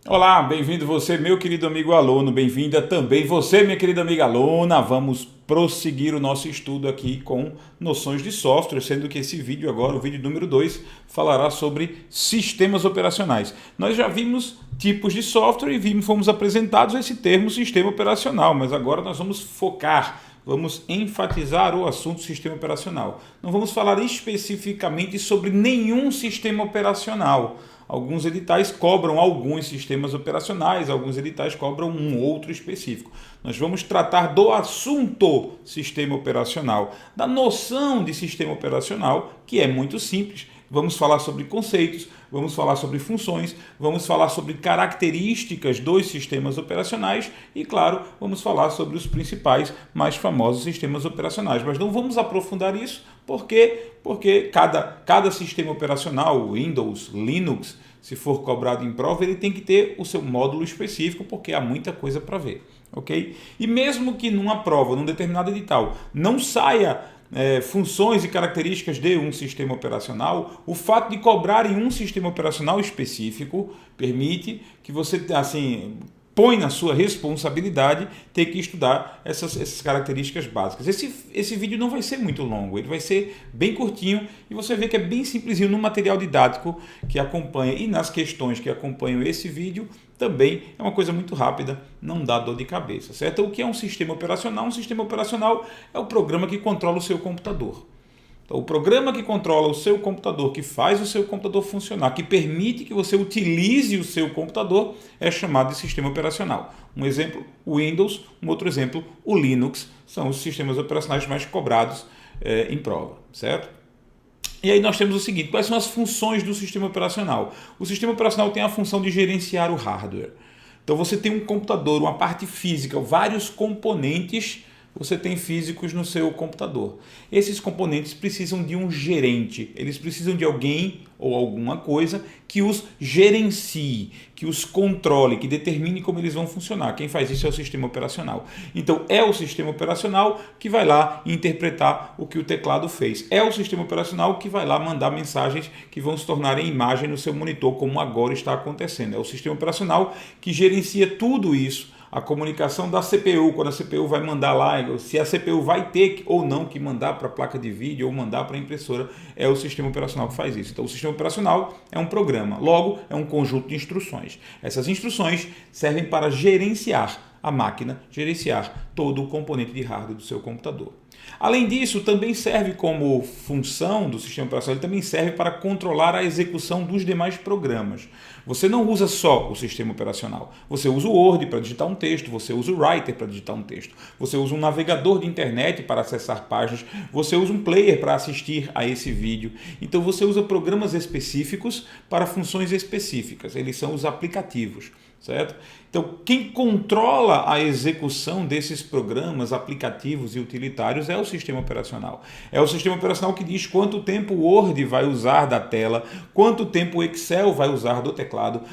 Olá, bem-vindo você, meu querido amigo aluno, bem-vinda também você, minha querida amiga aluna. Vamos prosseguir o nosso estudo aqui com noções de software, sendo que esse vídeo agora, o vídeo número 2, falará sobre sistemas operacionais. Nós já vimos tipos de software e fomos apresentados esse termo sistema operacional, mas agora nós vamos focar. Vamos enfatizar o assunto sistema operacional. Não vamos falar especificamente sobre nenhum sistema operacional. Alguns editais cobram alguns sistemas operacionais, alguns editais cobram um outro específico. Nós vamos tratar do assunto sistema operacional, da noção de sistema operacional, que é muito simples. Vamos falar sobre conceitos, vamos falar sobre funções, vamos falar sobre características dos sistemas operacionais e, claro, vamos falar sobre os principais, mais famosos sistemas operacionais. Mas não vamos aprofundar isso porque cada sistema operacional, Windows, Linux, se for cobrado em prova, ele tem que ter o seu módulo específico, porque há muita coisa para ver, ok? E mesmo que numa prova, num determinado edital, não saia funções e características de um sistema operacional, o fato de cobrar em um sistema operacional específico permite que você, assim, põe na sua responsabilidade ter que estudar essas características básicas. Esse vídeo não vai ser muito longo, ele vai ser bem curtinho e você vê que é bem simplesinho no material didático que acompanha e nas questões que acompanham esse vídeo. Também é uma coisa muito rápida, não dá dor de cabeça, certo? O que é um sistema operacional? Um sistema operacional é o programa que controla o seu computador. Então, o programa que controla o seu computador, que faz o seu computador funcionar, que permite que você utilize o seu computador, é chamado de sistema operacional. Um exemplo, o Windows, um outro exemplo, o Linux, são os sistemas operacionais mais cobrados em prova, certo? E aí nós temos o seguinte, quais são as funções do sistema operacional? O sistema operacional tem a função de gerenciar o hardware. Então você tem um computador, uma parte física, vários componentes você tem físicos no seu computador. Esses componentes precisam de um gerente, eles precisam de alguém ou alguma coisa que os gerencie, que os controle, que determine como eles vão funcionar. Quem faz isso é o sistema operacional. Então é o sistema operacional que vai lá interpretar o que o teclado fez. É o sistema operacional que vai lá mandar mensagens que vão se tornar em imagem no seu monitor, como agora está acontecendo. É o sistema operacional que gerencia tudo isso. A comunicação da CPU, quando a CPU vai mandar lá, se a CPU vai ter ou não que mandar para a placa de vídeo ou mandar para a impressora, é o sistema operacional que faz isso. Então, o sistema operacional é um programa, logo é um conjunto de instruções. Essas instruções servem para gerenciar a máquina, gerenciar todo o componente de hardware do seu computador. Além disso, também serve como função do sistema operacional, ele também serve para controlar a execução dos demais programas. Você não usa só o sistema operacional, você usa o Word para digitar um texto, você usa o Writer para digitar um texto, você usa um navegador de internet para acessar páginas, você usa um player para assistir a esse vídeo. Então você usa programas específicos para funções específicas, eles são os aplicativos. Certo? Então, quem controla a execução desses programas, aplicativos e utilitários é o sistema operacional. É o sistema operacional que diz quanto tempo o Word vai usar da tela, quanto tempo o Excel vai usar do teclado,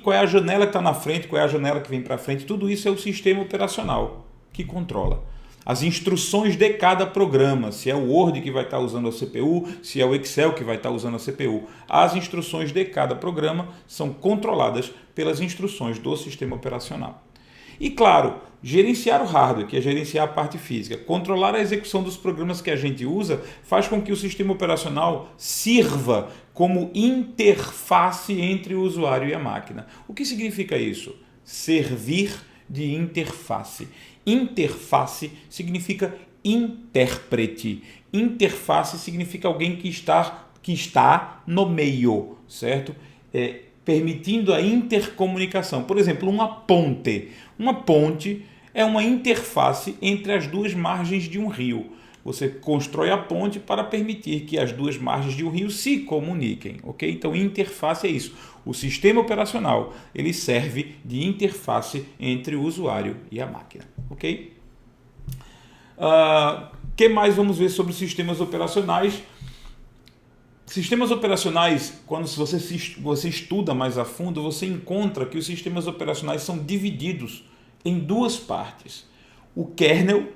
qual é a janela que está na frente, qual é a janela que vem para frente. Tudo isso é o sistema operacional que controla. As instruções de cada programa, se é o Word que vai estar usando a CPU, se é o Excel que vai estar usando a CPU. As instruções de cada programa são controladas pelas instruções do sistema operacional. E claro, gerenciar o hardware, que é gerenciar a parte física, controlar a execução dos programas que a gente usa, faz com que o sistema operacional sirva como interface entre o usuário e a máquina. O que significa isso? Servir de interface. Interface significa intérprete. Interface significa alguém que está no meio, certo? Permitindo a intercomunicação. Por exemplo, uma ponte. Uma ponte é uma interface entre as duas margens de um rio. Você constrói a ponte para permitir que as duas margens de um rio se comuniquem, ok? Então, interface é isso. O sistema operacional, ele serve de interface entre o usuário e a máquina, ok? Que mais vamos ver sobre sistemas operacionais? Sistemas operacionais, quando você estuda mais a fundo, você encontra que os sistemas operacionais são divididos em duas partes. O kernel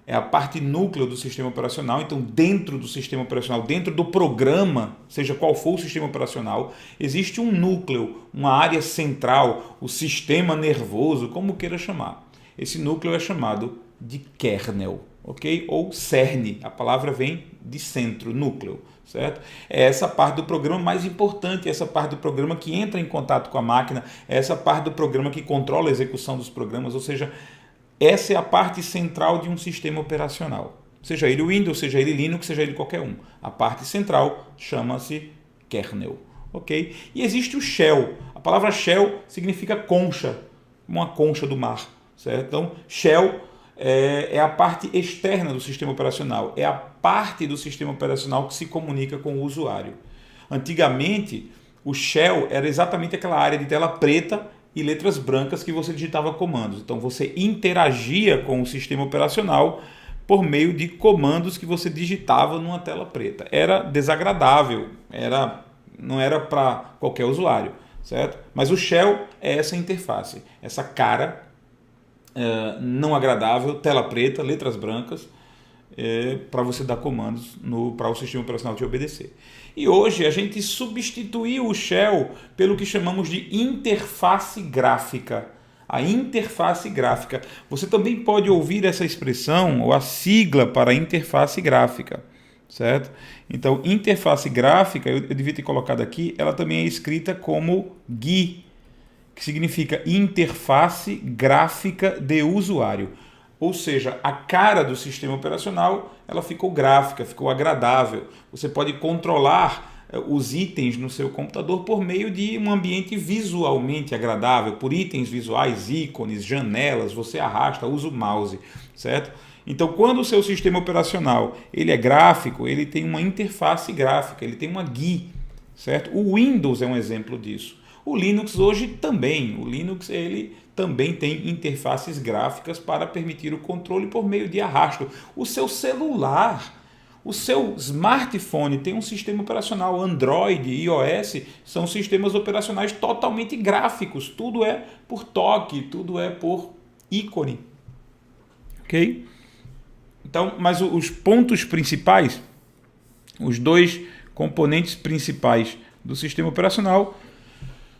é a parte núcleo do sistema operacional. Então, dentro do sistema operacional, dentro do programa, seja qual for o sistema operacional, existe um núcleo, uma área central, o sistema nervoso, como queira chamar. Esse núcleo é chamado de kernel, ok? Ou cerne, a palavra vem de centro, núcleo, certo? É essa parte do programa mais importante, essa parte do programa que entra em contato com a máquina, é essa parte do programa que controla a execução dos programas, ou seja, essa é a parte central de um sistema operacional. Seja ele Windows, seja ele Linux, seja ele qualquer um. A parte central chama-se kernel, ok? E existe o shell. A palavra shell significa concha, uma concha do mar, certo? Então, shell é a parte externa do sistema operacional, é a parte do sistema operacional que se comunica com o usuário. Antigamente, o shell era exatamente aquela área de tela preta e letras brancas que você digitava comandos. Então você interagia com o sistema operacional por meio de comandos que você digitava numa tela preta. Era desagradável, não era para qualquer usuário, certo? Mas o shell é essa interface, essa cara não agradável, tela preta, letras brancas, para você dar comandos para o sistema operacional te obedecer. E hoje a gente substituiu o shell pelo que chamamos de interface gráfica. A interface gráfica. Você também pode ouvir essa expressão ou a sigla para interface gráfica, certo? Então, interface gráfica, eu devia ter colocado aqui, ela também é escrita como GUI, que significa interface gráfica de usuário. Ou seja, a cara do sistema operacional ela ficou gráfica, ficou agradável. Você pode controlar os itens no seu computador por meio de um ambiente visualmente agradável, por itens visuais, ícones, janelas, você arrasta, usa o mouse, certo? Então, quando o seu sistema operacional ele é gráfico, ele tem uma interface gráfica, ele tem uma GUI, certo? O Windows é um exemplo disso. O Linux hoje também. O Linux ele também tem interfaces gráficas para permitir o controle por meio de arrasto. O seu celular, o seu smartphone tem um sistema operacional Android e iOS, são sistemas operacionais totalmente gráficos. Tudo é por toque, tudo é por ícone. Ok? Então, mas os pontos principais, os dois componentes principais do sistema operacional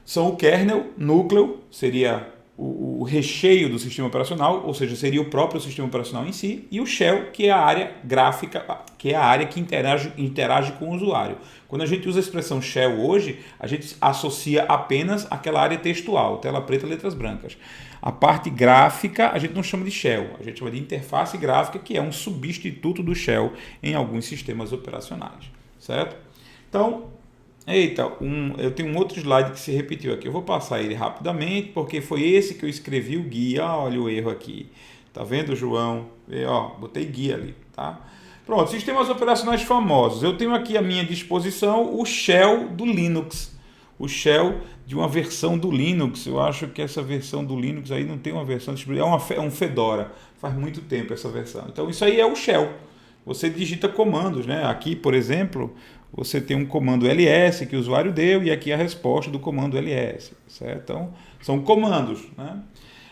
são o kernel, núcleo, seria o recheio do sistema operacional, ou seja, seria o próprio sistema operacional em si, e o shell, que é a área gráfica, que é a área que interage com o usuário. Quando a gente usa a expressão shell hoje, a gente associa apenas aquela área textual, tela preta, letras brancas. A parte gráfica a gente não chama de shell, a gente chama de interface gráfica, que é um substituto do shell em alguns sistemas operacionais, certo? Então, eu tenho um outro slide que se repetiu aqui. Eu vou passar ele rapidamente, porque foi esse que eu escrevi o guia. Olha o erro aqui. Tá vendo, João? Botei guia ali, tá? Pronto, sistemas operacionais famosos. Eu tenho aqui à minha disposição o shell do Linux. O shell de uma versão do Linux. Eu acho que essa versão do Linux aí não tem uma versão distribuída. É um Fedora. Faz muito tempo essa versão. Então isso aí é o shell. Você digita comandos, né? Aqui, por exemplo, você tem um comando ls que o usuário deu e aqui a resposta do comando ls, certo? Então, são comandos, né?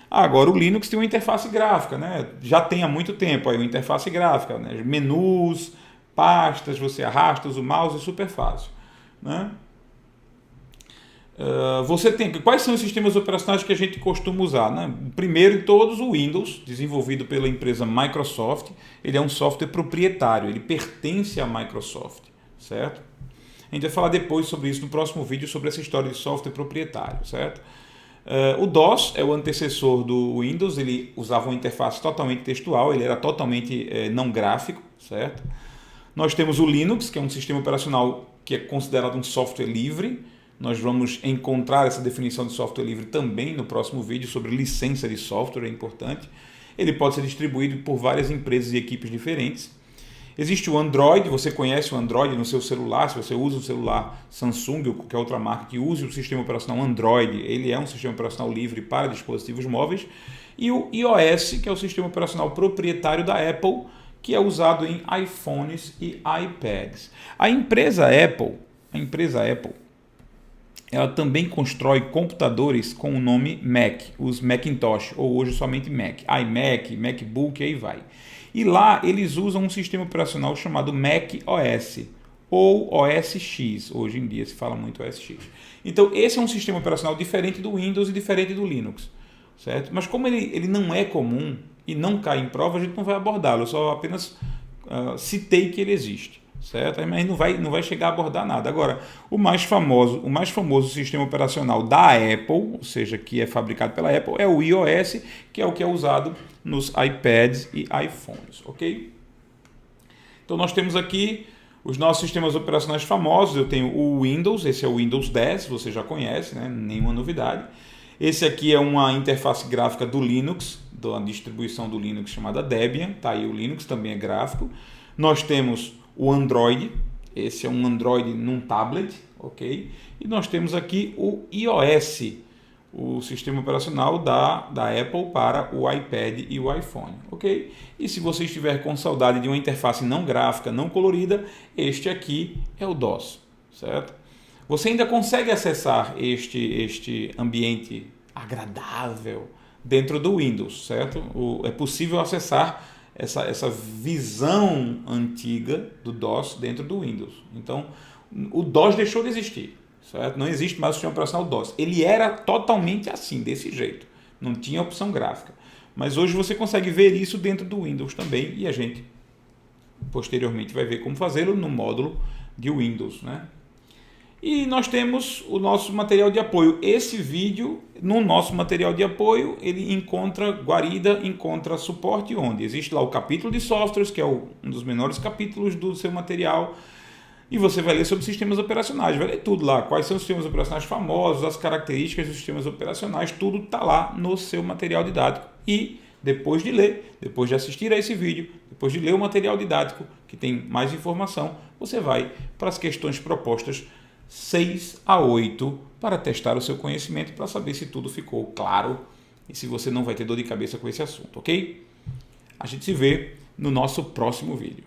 Agora, o Linux tem uma interface gráfica, né? Já tem há muito tempo aí uma interface gráfica, né? Menus, pastas, você arrasta, usa o mouse, é super fácil, né? Você tem, quais são os sistemas operacionais que a gente costuma usar, né? Primeiro de todos, o Windows, desenvolvido pela empresa Microsoft. Ele é um software proprietário, ele pertence à Microsoft, certo? A gente vai falar depois sobre isso no próximo vídeo, sobre essa história de software proprietário, certo? O DOS é o antecessor do Windows, ele usava uma interface totalmente textual, ele era totalmente não gráfico, certo? Nós temos o Linux, que é um sistema operacional que é considerado um software livre. Nós vamos encontrar essa definição de software livre também no próximo vídeo sobre licença de software, é importante. Ele pode ser distribuído por várias empresas e equipes diferentes. Existe o Android, você conhece o Android no seu celular, se você usa um celular Samsung ou qualquer outra marca que use o sistema operacional Android, ele é um sistema operacional livre para dispositivos móveis. E o iOS, que é o sistema operacional proprietário da Apple, que é usado em iPhones e iPads. A empresa Apple, ela também constrói computadores com o nome Mac, os Macintosh, ou hoje somente Mac, iMac, MacBook, aí vai. E lá eles usam um sistema operacional chamado Mac OS ou OS X. Hoje em dia se fala muito OS X. Então esse é um sistema operacional diferente do Windows e diferente do Linux, certo? Mas como ele não é comum e não cai em prova, a gente não vai abordá-lo. Eu só apenas citei que ele existe, certo? Mas não vai chegar a abordar nada. Agora, o mais famoso sistema operacional da Apple, ou seja, que é fabricado pela Apple, é o iOS, que é o que é usado nos iPads e iPhones, ok? Então nós temos aqui os nossos sistemas operacionais famosos. Eu tenho o Windows, esse é o Windows 10, você já conhece, né? Nenhuma novidade. Esse aqui é uma interface gráfica do Linux, da distribuição do Linux chamada Debian, tá aí o Linux, também é gráfico. Nós temos o Android, esse é um Android num tablet, ok? E nós temos aqui o iOS, o sistema operacional da Apple para o iPad e o iPhone, ok? E se você estiver com saudade de uma interface não gráfica, não colorida, este aqui é o DOS, certo? Você ainda consegue acessar este ambiente agradável dentro do Windows, certo? É possível acessar essa visão antiga do DOS dentro do Windows. Então, o DOS deixou de existir, certo? Não existe mais o sistema operacional DOS. Ele era totalmente assim, desse jeito. Não tinha opção gráfica. Mas hoje você consegue ver isso dentro do Windows também, e a gente posteriormente vai ver como fazê-lo no módulo de Windows, né? E nós temos o nosso material de apoio. Esse vídeo, no nosso material de apoio, ele encontra guarida, encontra suporte onde? Existe lá o capítulo de softwares, que é um dos menores capítulos do seu material. E você vai ler sobre sistemas operacionais, vai ler tudo lá. Quais são os sistemas operacionais famosos, as características dos sistemas operacionais, tudo está lá no seu material didático. E depois de ler, depois de assistir a esse vídeo, depois de ler o material didático, que tem mais informação, você vai para as questões propostas 6 a 8 para testar o seu conhecimento, para saber se tudo ficou claro e se você não vai ter dor de cabeça com esse assunto, ok? A gente se vê no nosso próximo vídeo.